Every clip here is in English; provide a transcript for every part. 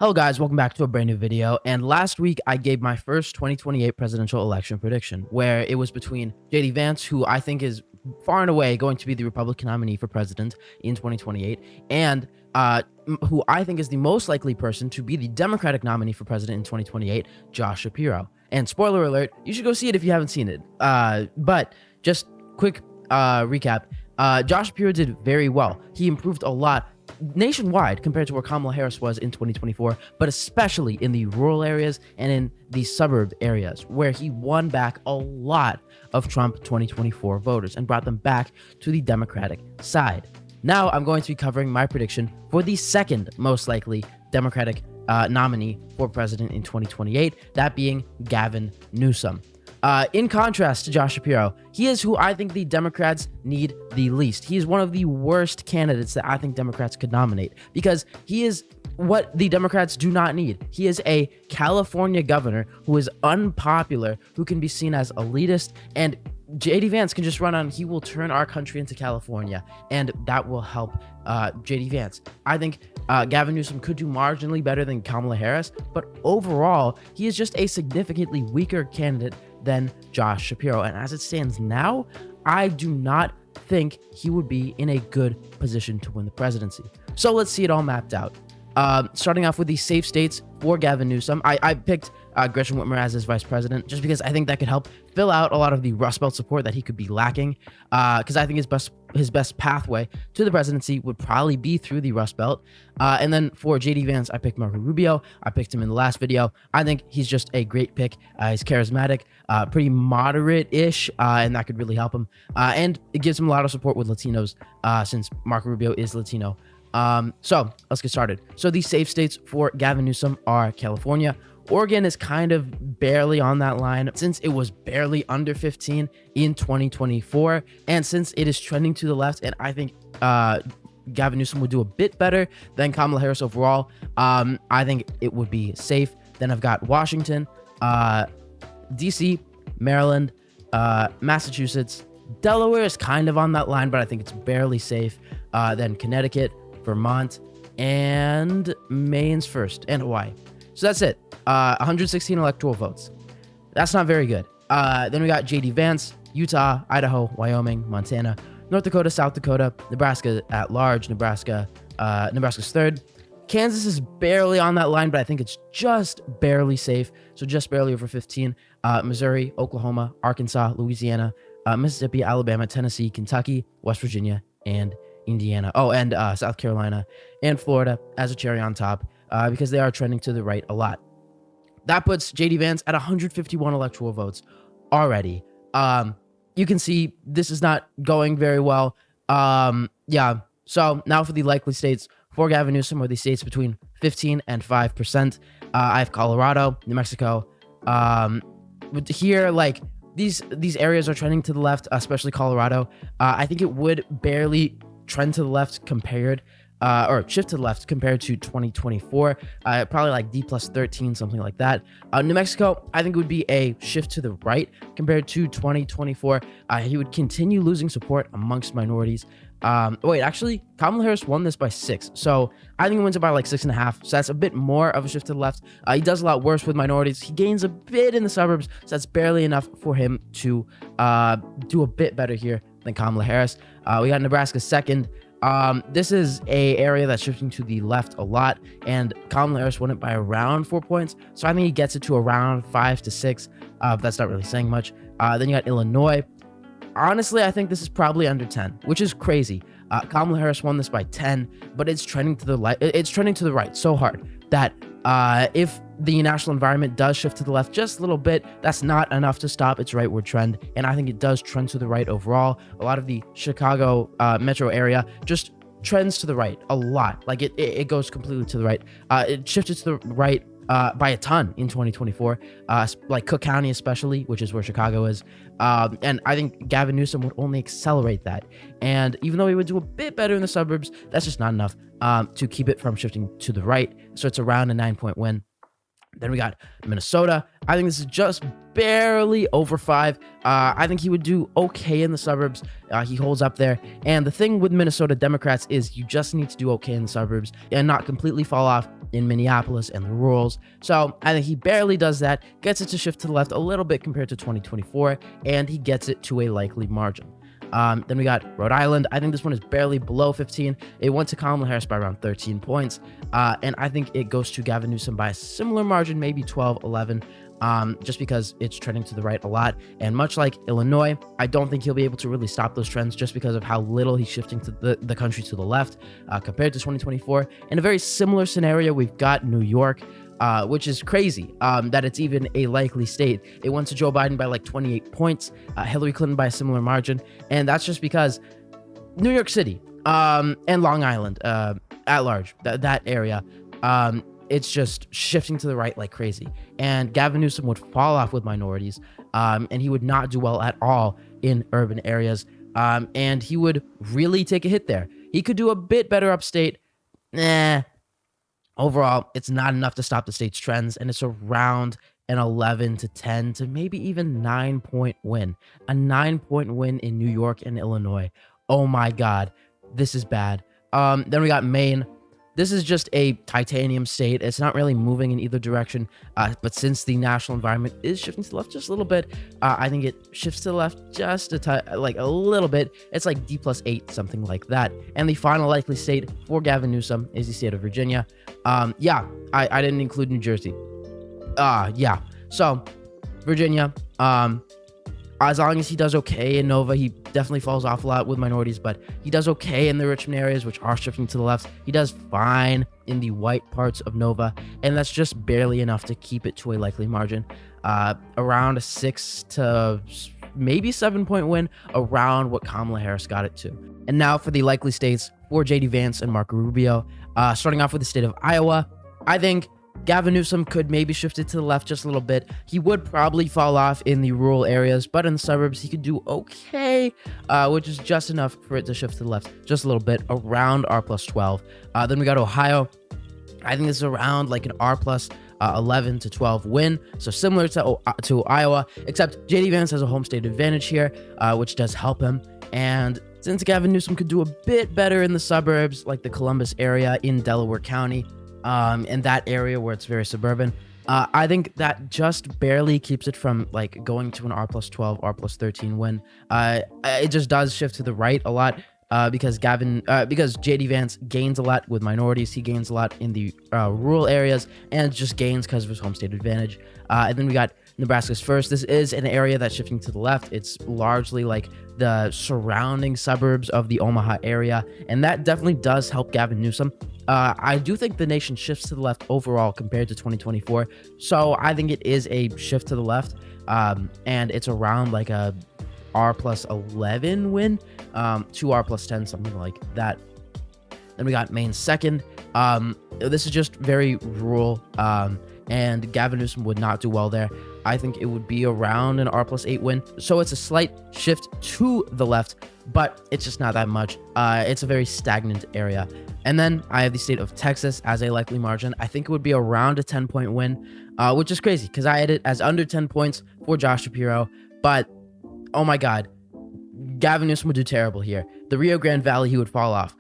Hello guys, welcome back to a brand new video. And last week I gave my first 2028 presidential election prediction, where it was between JD Vance, who I think is far and away going to be the Republican nominee for president in 2028, and who I think is the most likely person to be the Democratic nominee for president in 2028, Josh Shapiro. And spoiler alert, you should go see it if you haven't seen it. But just quick recap. Josh Shapiro did very well. He improved a lot nationwide compared to where Kamala Harris was in 2024, but especially in the rural areas and in the suburb areas where he won back a lot of Trump 2024 voters and brought them back to the Democratic side. Now I'm going to be covering my prediction for the second most likely Democratic nominee for president in 2028, that being Gavin Newsom. In contrast to Josh Shapiro, he is who I think the Democrats need the least. He is one of the worst candidates that I think Democrats could nominate because he is what the Democrats do not need. He is a California governor who is unpopular, who can be seen as elitist, and JD Vance can just run on, he will turn our country into California, and that will help JD Vance. I think Gavin Newsom could do marginally better than Kamala Harris, but overall, he is just a significantly weaker candidate than Josh Shapiro. And as it stands now, I do not think he would be in a good position to win the presidency. So let's see it all mapped out. Starting off with the safe states for Gavin Newsom, I picked Gretchen Whitmer as his vice president just because I think that could help fill out a lot of the Rust Belt support that he could be lacking. Because I think his best pathway to the presidency would probably be through the Rust Belt. And then for JD Vance, I picked Marco Rubio. I picked him in the last video. I think he's just a great pick. He's charismatic, pretty moderate-ish, and that could really help him. And it gives him a lot of support with Latinos since Marco Rubio is Latino. So let's get started. So the safe states for Gavin Newsom are California. Oregon is kind of barely on that line since it was barely under 15 in 2024. And since it is trending to the left, and I think Gavin Newsom would do a bit better than Kamala Harris overall, I think it would be safe. Then I've got Washington, DC, Maryland, Massachusetts. Delaware is kind of on that line, but I think it's barely safe. Then Connecticut, Vermont, and Maine's first, and Hawaii. So that's it. 116 electoral votes. That's not very good. Then we got JD Vance, Utah, Idaho, Wyoming, Montana, North Dakota, South Dakota, Nebraska at large, Nebraska's third. Kansas is barely on that line, but I think it's just barely safe. So just barely over 15. Missouri, Oklahoma, Arkansas, Louisiana, Mississippi, Alabama, Tennessee, Kentucky, West Virginia, and Indiana. Oh, and South Carolina and Florida as a cherry on top because they are trending to the right a lot. That puts JD Vance at 151 electoral votes already. You can see this is not going very well. Yeah. So now for the likely states for Gavin Newsom, or the states between 15 and 5%. I have Colorado, New Mexico. But here, like these areas are trending to the left, especially Colorado. I think it would barely trend to the left compared or shift to the left compared to 2024, probably like D plus 13, something like that. New Mexico, I think it would be a shift to the right compared to 2024. He would continue losing support amongst minorities. Wait, actually, Kamala Harris won this by 6, so I think he wins it by like 6.5. So that's a bit more of a shift to the left. He does a lot worse with minorities. He gains a bit in the suburbs, so that's barely enough for him to do a bit better here than Kamala Harris. We got Nebraska second. This is a area that's shifting to the left a lot, and Kamala Harris won it by around 4 points, so I think he gets it to around 5 to 6. That's not really saying much. Then you got Illinois. Honestly, I think this is probably under 10, which is crazy. Kamala Harris won this by 10, but it's trending to the right so hard that if the national environment does shift to the left just a little bit, that's not enough to stop its rightward trend. And I think it does trend to the right overall. A lot of the Chicago metro area just trends to the right a lot. Like it goes completely to the right. It shifted to the right by a ton in 2024, like Cook County especially, which is where Chicago is. And I think Gavin Newsom would only accelerate that. And even though he would do a bit better in the suburbs, that's just not enough to keep it from shifting to the right. So it's around a 9-point win. Then we got Minnesota. I think this is just barely over 5. I think he would do okay in the suburbs. He holds up there. And the thing with Minnesota Democrats is you just need to do okay in the suburbs and not completely fall off in Minneapolis and the rurals. So I think he barely does that, gets it to shift to the left a little bit compared to 2024, and he gets it to a likely margin. Then we got Rhode Island. I think this one is barely below 15. It went to Kamala Harris by around 13 points. And I think it goes to Gavin Newsom by a similar margin, maybe 12, 11, just because it's trending to the right a lot. And much like Illinois, I don't think he'll be able to really stop those trends just because of how little he's shifting to the country to the left compared to 2024. In a very similar scenario, we've got New York. Which is crazy that it's even a likely state. It went to Joe Biden by like 28 points, Hillary Clinton by a similar margin, and that's just because New York City and Long Island at large, that area, it's just shifting to the right like crazy. And Gavin Newsom would fall off with minorities, and he would not do well at all in urban areas, and he would really take a hit there. He could do a bit better upstate. Overall, it's not enough to stop the state's trends, and it's around an 11 to 10 to maybe even 9-point win. A 9-point win in New York and Illinois. Oh my God, this is bad. Then we got Maine. This is just a titanium state. It's not really moving in either direction, but since the national environment is shifting to the left just a little bit, I think it shifts to the left just a little bit. It's like D+8, something like that. And the final likely state for Gavin Newsom is the state of Virginia. I didn't include New Jersey. So Virginia, as long as he does okay in Nova, he definitely falls off a lot with minorities, but he does okay in the Richmond areas, which are shifting to the left. He does fine in the white parts of Nova, and that's just barely enough to keep it to a likely margin. Around a 6 to maybe 7-point win, around what Kamala Harris got it to. And now for the likely states for JD Vance and Marco Rubio. Starting off with the state of Iowa, I think Gavin Newsom could maybe shift it to the left just a little bit. He would probably fall off in the rural areas, but in the suburbs, he could do okay, which is just enough for it to shift to the left just a little bit, around R+12. Then we got Ohio. I think this is around like an R+ 11 to 12 win. So similar to Iowa, except JD Vance has a home state advantage here, which does help him. And since Gavin Newsom could do a bit better in the suburbs, like the Columbus area in Delaware County, in that area where it's very suburban, I think that just barely keeps it from like going to an R+12, R+13 win. It just does shift to the right a lot, because JD Vance gains a lot with minorities. He gains a lot in the rural areas, and just gains because of his home state advantage. And then we got Nebraska's first. This is an area that's shifting to the left. It's largely like the surrounding suburbs of the Omaha area, and that definitely does help Gavin Newsom. I do think the nation shifts to the left overall compared to 2024, so I think it is a shift to the left, and it's around like a R+11 win, to R+10, something like that. Then we got Maine second. This is just very rural, and Gavin Newsom would not do well there. I think it would be around an R+8 win. So it's a slight shift to the left, but it's just not that much. It's a very stagnant area. And then I have the state of Texas as a likely margin. I think it would be around a 10-point win, which is crazy because I had it as under 10 points for Josh Shapiro. But, oh my God, Gavin Newsom would do terrible here. The Rio Grande Valley, he would fall off.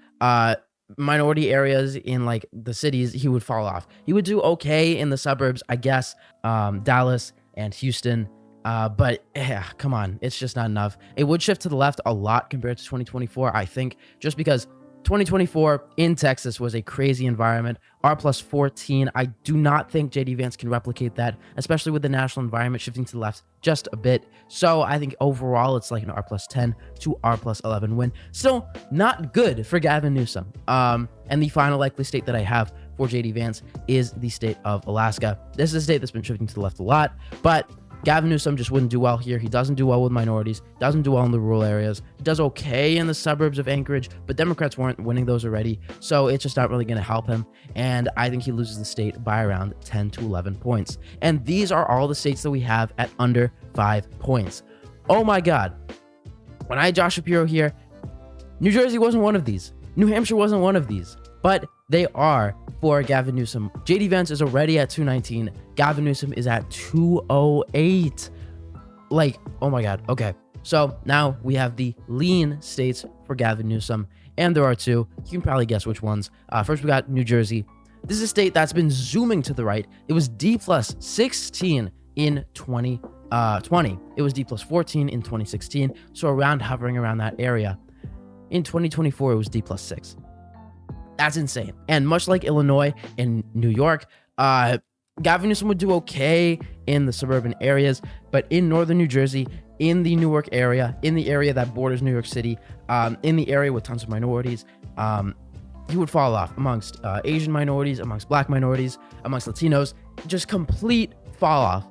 Minority areas in like the cities, he would fall off. He would do okay in the suburbs, I guess, Dallas and Houston, but come on, it's just not enough. It would shift to the left a lot compared to 2024, I think, just because 2024 in Texas was a crazy environment. R+14, I do not think JD Vance can replicate that, especially with the national environment shifting to the left just a bit. So I think overall it's like an R+10 to R+11 win. Still not good for Gavin Newsom. And the final likely state that I have for JD Vance is the state of Alaska. This is a state that's been shifting to the left a lot, but Gavin Newsom just wouldn't do well here. He doesn't do well with minorities, doesn't do well in the rural areas. He does okay in the suburbs of Anchorage, but Democrats weren't winning those already, so it's just not really going to help him. And I think he loses the state by around 10 to 11 points. And these are all the states that we have at under 5 points. Oh my God. When I had Josh Shapiro here, New Jersey wasn't one of these. New Hampshire wasn't one of these. but they are for Gavin Newsom. JD Vance is already at 219. Gavin Newsom is at 208. Like, oh my God. Okay. So now we have the lean states for Gavin Newsom, and there are two. You can probably guess which ones. First, we got New Jersey. This is a state that's been zooming to the right. It was D plus 16 in 2020. It was D plus 14 in 2016. So hovering around that area. In 2024, it was D plus 6. That's insane. And much like Illinois and New York, Gavin Newsom would do okay in the suburban areas, but in northern New Jersey, in the Newark area, in the area that borders New York City, in the area with tons of minorities, he would fall off amongst Asian minorities, amongst Black minorities, amongst Latinos, just complete fall off.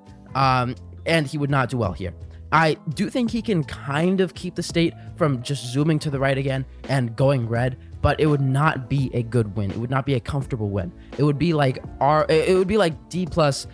And he would not do well here. I do think he can kind of keep the state from just zooming to the right again and going red, but it would not be a good win. It would not be a comfortable win. It would be like D plus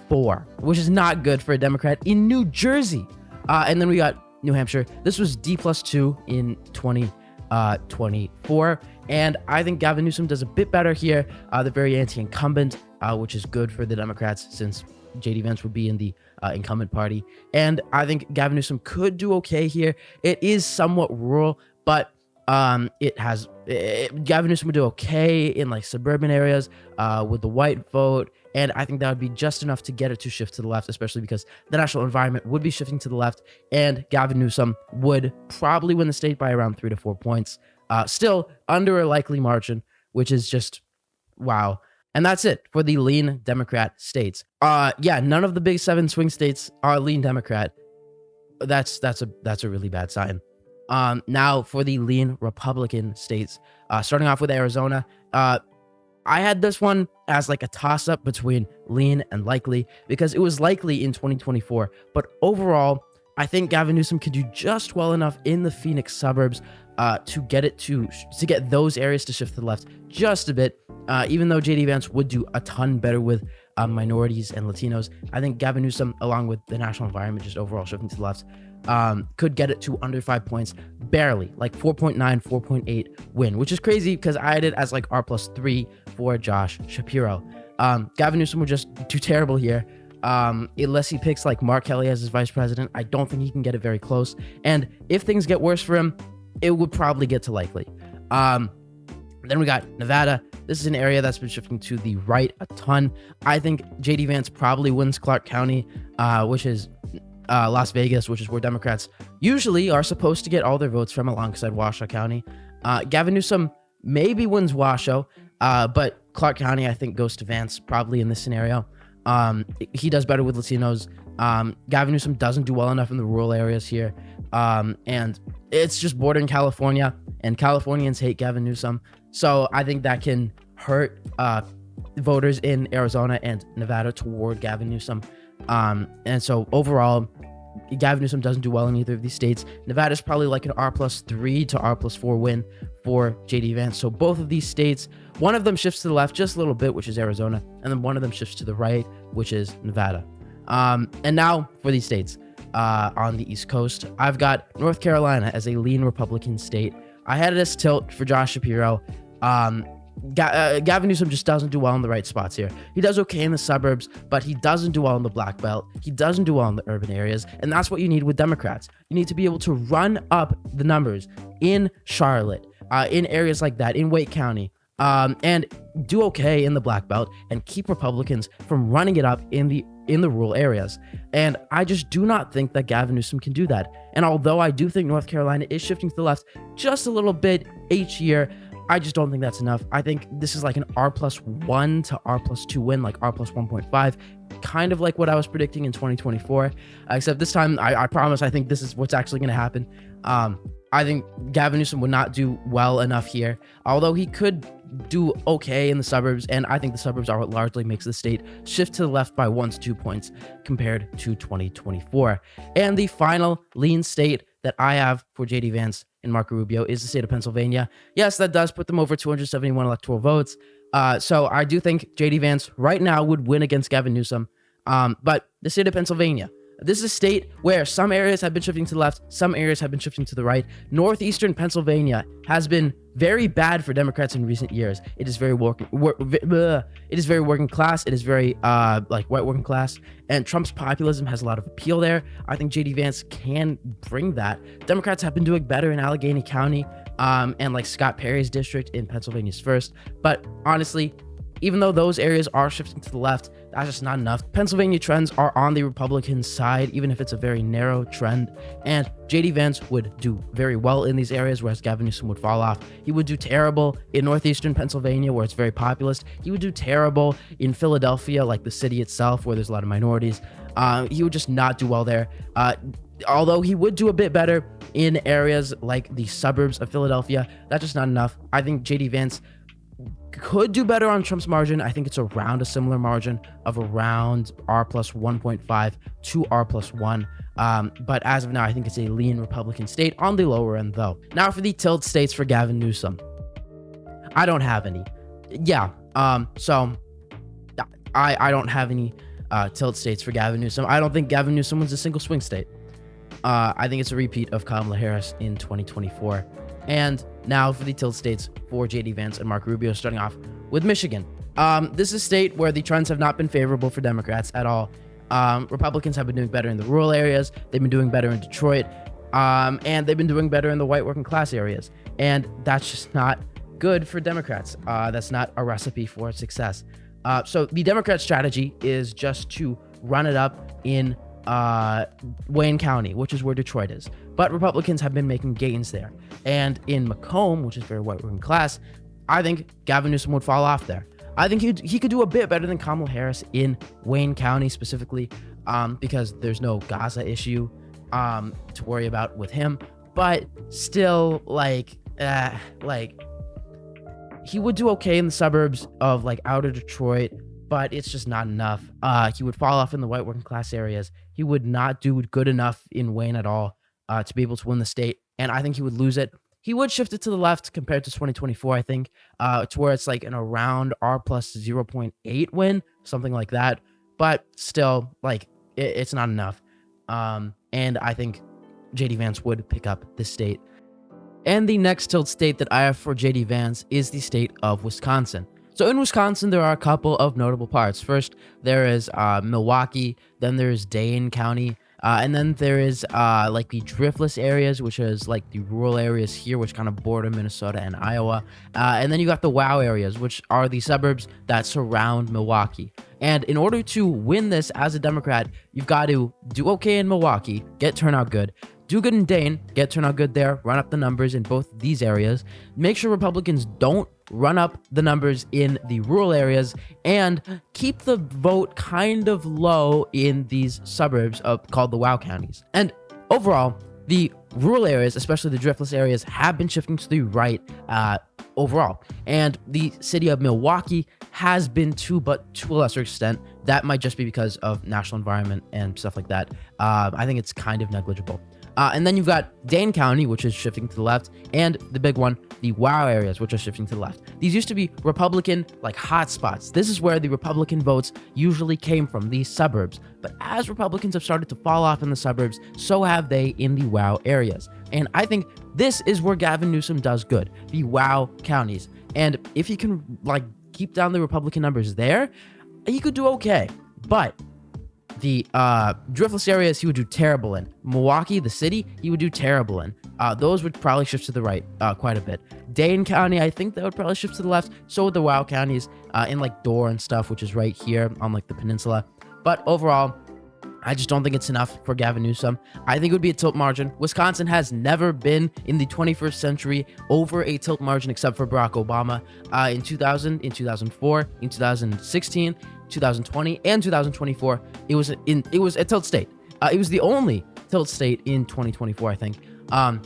4, which is not good for a Democrat in New Jersey. And then we got New Hampshire. This was D plus 2 in 2024. And I think Gavin Newsom does a bit better here. They're very anti-incumbent, which is good for the Democrats since JD Vance would be in the incumbent party. And I think Gavin Newsom could do okay here. It is somewhat rural, but Gavin Newsom would do okay in like suburban areas with the white vote. And I think that would be just enough to get it to shift to the left, especially because the national environment would be shifting to the left. And Gavin Newsom would probably win the state by around 3 to 4 points. Still under a likely margin, which is just wow. And that's it for the lean Democrat states. None of the big 7 swing states are lean Democrat. That's a really bad sign. Now for the lean Republican states, starting off with Arizona. I had this one as like a toss-up between lean and likely because it was likely in 2024. But overall, I think Gavin Newsom can do just well enough in the Phoenix suburbs to get those areas to shift to the left just a bit. Even though JD Vance would do a ton better with minorities and Latinos, I think Gavin Newsom, along with the national environment, just overall shifting to the left, could get it to under 5 points, barely, like 4.9, 4.8 win, which is crazy because I had it as like R plus 3 for Josh Shapiro. Gavin Newsom would just do terrible here. Unless he picks like Mark Kelly as his vice president, I don't think he can get it very close. And if things get worse for him, it would probably get to likely. Then we got Nevada. This is an area that's been shifting to the right a ton. I think JD Vance probably wins Clark County, which is Las Vegas, which is where Democrats usually are supposed to get all their votes from alongside Washoe County. Gavin Newsom maybe wins Washoe, but Clark County, I think, goes to Vance probably in this scenario. He does better with Latinos. Gavin Newsom doesn't do well enough in the rural areas here. And it's just bordering California, and Californians hate Gavin Newsom. So I think that can hurt voters in Arizona and Nevada toward Gavin Newsom. And so overall, Gavin Newsom doesn't do well in either of these states. Nevada's probably like an R plus 3 to R plus 4 win for JD Vance. So both of these states, one of them shifts to the left just a little bit, which is Arizona, and then one of them shifts to the right, which is Nevada. And now for these states on the East Coast, I've got North Carolina as a lean Republican state. I had it as tilt for Josh Shapiro. Gavin Newsom just doesn't do well in the right spots here. He does okay in the suburbs, but he doesn't do well in the Black Belt. He doesn't do well in the urban areas, and that's what you need with Democrats. You need to be able to run up the numbers in Charlotte, in areas like that, in Wake County, and do okay in the Black Belt and keep Republicans from running it up in the rural areas. And I just do not think that Gavin Newsom can do that. And although I do think North Carolina is shifting to the left just a little bit each year, I just don't think that's enough. I think this is like an R plus 1 to R plus 2 win, like R plus 1.5, kind of like what I was predicting in 2024. Except this time, I promise, I think this is what's actually going to happen. I think Gavin Newsom would not do well enough here, although he could do okay in the suburbs, and I think the suburbs are what largely makes the state shift to the left by 1 to 2 points compared to 2024. And the final lean state that I have for JD Vance and Marco Rubio is the state of Pennsylvania. Yes, that does put them over 271 electoral votes. So I do think JD Vance right now would win against Gavin Newsom. But the state of Pennsylvania, This is a state where some areas have been shifting to the left, some areas have been shifting to the right. Northeastern Pennsylvania has been very bad for Democrats in recent years. It is very it is very working class. It is very like white working class, and Trump's populism has a lot of appeal there. I think JD Vance can bring that. Democrats have been doing better in Allegheny County, and like Scott Perry's district in Pennsylvania's first. But honestly, even though those areas are shifting to the left, that's just not enough. Pennsylvania trends are on the Republican side, even if it's a very narrow trend. And JD Vance would do very well in these areas, whereas Gavin Newsom would fall off. He would do terrible in northeastern Pennsylvania, where it's very populist. He would do terrible in Philadelphia, like the city itself, where there's a lot of minorities. He would just not do well there. Although he would do a bit better in areas like the suburbs of Philadelphia, that's just not enough. I think JD Vance could do better on Trump's margin. I think it's around a similar margin of around R plus 1.5 to R plus 1. But as of now, I think it's a lean Republican state on the lower end, though. Now for the tilt states for Gavin Newsom. I don't have any. Yeah. So I don't have any tilt states for Gavin Newsom. I don't think Gavin Newsom wins a single swing state. I think it's a repeat of Kamala Harris in 2024. And now for the tilt states for JD Vance and Marco Rubio, starting off with Michigan. This is a state where the trends have not been favorable for Democrats at all. Republicans have been doing better in the rural areas. They've been doing better in Detroit. And they've been doing better in the white working class areas. And that's just not good for Democrats. That's not a recipe for success. So the Democrat strategy is just to run it up in Wayne County, which is where Detroit is. But Republicans have been making gains there. And in Macomb, which is very white working class, I think Gavin Newsom would fall off there. I think he could do a bit better than Kamala Harris in Wayne County specifically, because there's no Gaza issue to worry about with him. But still, he would do okay in the suburbs of like outer Detroit, but it's just not enough. He would fall off in the white working class areas. He would not do good enough in Wayne at all to be able to win the state, and I think he would lose it. He would shift it to the left compared to 2024, I think, to where it's like an around R plus 0.8 win, something like that. But still, like, it's not enough. And I think JD Vance would pick up this state. And the next tilt state that I have for JD Vance is the state of Wisconsin. So in Wisconsin, there are a couple of notable parts. First, there is Milwaukee, then there's Dane County, and then there is like the driftless areas, which is like the rural areas here, which kind of border Minnesota and Iowa. And then you got the WOW areas, which are the suburbs that surround Milwaukee. And in order to win this as a Democrat, you've got to do okay in Milwaukee, get turnout good, do good in Dane, get turnout good there, run up the numbers in both these areas, make sure Republicans don't run up the numbers in the rural areas, and keep the vote kind of low in these suburbs called the WOW counties. And overall, the rural areas, especially the driftless areas, have been shifting to the right overall. And the city of Milwaukee has been too, but to a lesser extent. That might just be because of national environment and stuff like that. I think it's kind of negligible. And then you've got Dane County, which is shifting to the left, and the big one, the WOW areas, which are shifting to the left. These used to be Republican, like, hotspots. This is where the Republican votes usually came from, these suburbs. But as Republicans have started to fall off in the suburbs, so have they in the WOW areas. And I think this is where Gavin Newsom does good, the WOW counties. And if he can, like, keep down the Republican numbers there, he could do okay. But the driftless areas, he would do terrible in. Milwaukee, the city, he would do terrible in. Those would probably shift to the right quite a bit. Dane County, I think that would probably shift to the left. So would the WOW counties in like Dorr and stuff, which is right here on like the peninsula. But overall, I just don't think it's enough for Gavin Newsom. I think it would be a tilt margin. Wisconsin has never been in the 21st century over a tilt margin except for Barack Obama in 2000, in 2004, in 2016, 2020, and 2024. It was a tilt state. It was the only tilt state in 2024, I think,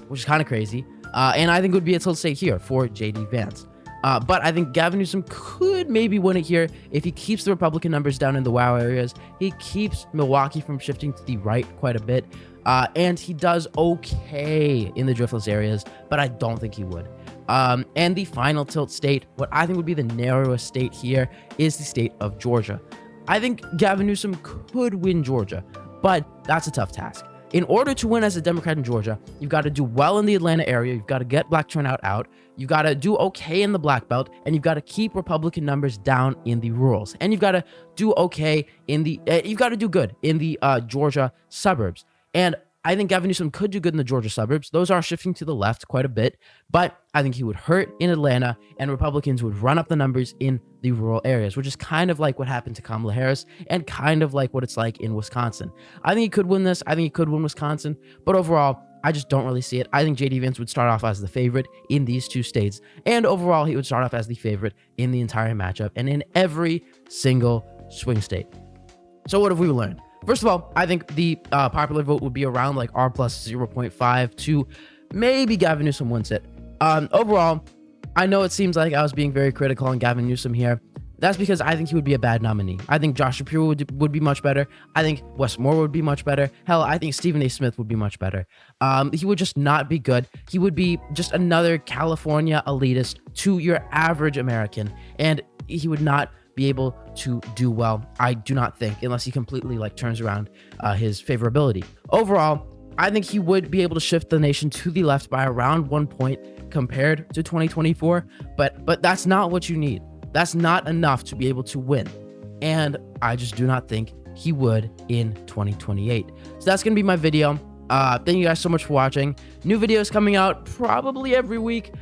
which is kind of crazy. And I think it would be a tilt state here for JD Vance. But I think Gavin Newsom could maybe win it here if he keeps the Republican numbers down in the WOW areas. He keeps Milwaukee from shifting to the right quite a bit. And he does okay in the driftless areas, but I don't think he would. And the final tilt state, what I think would be the narrowest state here, is the state of Georgia. I think Gavin Newsom could win Georgia, but that's a tough task. In order to win as a Democrat in Georgia, you've got to do well in the Atlanta area, you've got to get black turnout out, you've got to do okay in the Black Belt, and you've got to keep Republican numbers down in the rurals. And you've got to do okay in the, you've got to do good in the Georgia suburbs. And I think Gavin Newsom could do good in the Georgia suburbs. Those are shifting to the left quite a bit, but I think he would hurt in Atlanta and Republicans would run up the numbers in the rural areas, which is kind of like what happened to Kamala Harris and kind of like what it's like in Wisconsin. I think he could win this. I think he could win Wisconsin, but overall, I just don't really see it. I think JD Vance would start off as the favorite in these two states, and overall, he would start off as the favorite in the entire matchup and in every single swing state. So what have we learned? First of all, I think the popular vote would be around like R plus 0.5 to maybe Gavin Newsom wins it. Overall, I know it seems like I was being very critical on Gavin Newsom here. That's because I think he would be a bad nominee. I think Josh Shapiro would be much better. I think Wes Moore would be much better. Hell, I think Stephen A. Smith would be much better. He would just not be good. He would be just another California elitist to your average American, and he would not be able to do well, I do not think, unless he completely like turns around his favorability. Overall, I think he would be able to shift the nation to the left by around 1 point compared to 2024, but that's not what you need. That's not enough to be able to win. And I just do not think he would in 2028. So that's going to be my video. Thank you guys so much for watching. New videos coming out probably every week,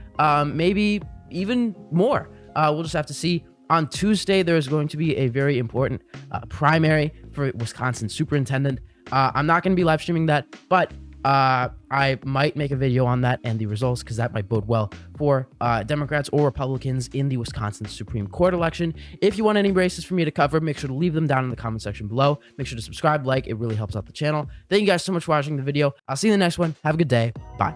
maybe even more. We'll just have to see. On Tuesday, there is going to be a very important primary for Wisconsin superintendent. I'm not going to be live streaming that, but I might make a video on that and the results, because that might bode well for Democrats or Republicans in the Wisconsin Supreme Court election. If you want any races for me to cover, make sure to leave them down in the comment section below. Make sure to subscribe, like, it really helps out the channel. Thank you guys so much for watching the video. I'll see you in the next one. Have a good day. Bye.